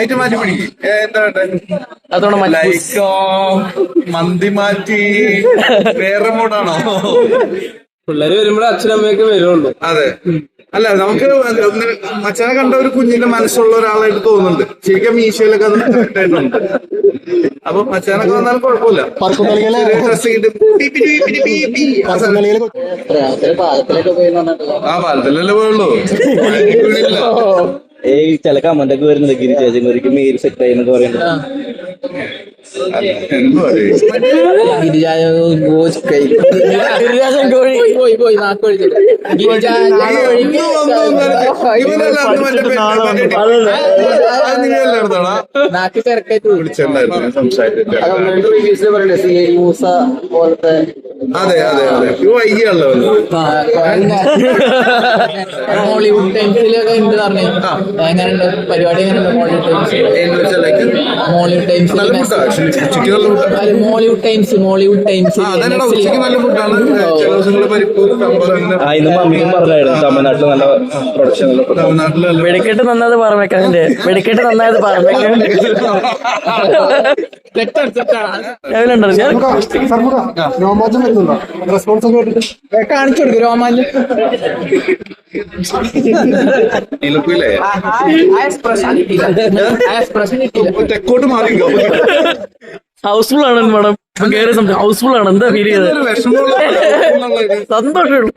Item മാറ്റി പിടിക്കും. എന്താ ലൈക്കോ മന്തി മാറ്റി വേറെ മോഡാണോ? പിള്ളേര് വരുമ്പോഴേ അച്ഛനമ്മയൊക്കെ വരുള്ളൂ. അതെ. അല്ല, നമുക്ക് മച്ചാനെ കണ്ട ഒരു കുഞ്ഞിന്റെ മനസ്സുള്ള ഒരാളായിട്ട് തോന്നുന്നുണ്ട്. ശരിക്കും മീശയിലൊക്കെ അത് കറക്റ്റ് ആയിട്ടുണ്ട്. അപ്പൊ മച്ചാനൊക്കെ വന്നാലും കുഴപ്പമില്ല. ആ പാലത്തിലല്ലേ പോയുള്ളൂ. ചില കമന്റൊക്കെ വരുന്നത് ഗിരിജാജൻക്ക് മേരി സെറ്റ് ആയി എന്നൊക്കെ പറയുന്നത്. ഗിരിരാജൻ കോഴി പോയി നാക്കൊഴിച്ചിട്ട് നാക്ക് തിരക്കായിട്ട് പോലത്തെ. അതെ അതെ അതെ, വൈകിയല്ലോ. ഹോളിവുഡ് ടൈംസിലൊക്കെ ഉണ്ട് പറഞ്ഞു. എങ്ങനെയുണ്ട് പരിപാടി? എങ്ങനെയുണ്ട് Hollywood times? Hollywood times Mollywood times Mollywood times നല്ല ഫുഡാണ്. മമ്മിയും പറഞ്ഞായിരുന്നു തമിഴ്നാട്ടിൽ നല്ല പ്രൊഡക്ഷൻ. തമിഴ്നാട്ടിലല്ല വെടിക്കെട്ട് നന്നായത് പാറമേക്കാനുണ്ട്. വെടിക്കെട്ട് നന്നായത് പാറമേക്കാനുണ്ട്. കാണിച്ചു കൊടുക്കും രോമാഞ്ചം. തെക്കോട്ട് മാറി ഹൗസ്ഫുൾ ആണ് മാഡം. കയറി ഹൗസ്ഫുൾ ആണ്. എന്താ ഫീൽ ചെയ്തത്? വിഷമമുള്ള സന്തോഷമുള്ളൂ.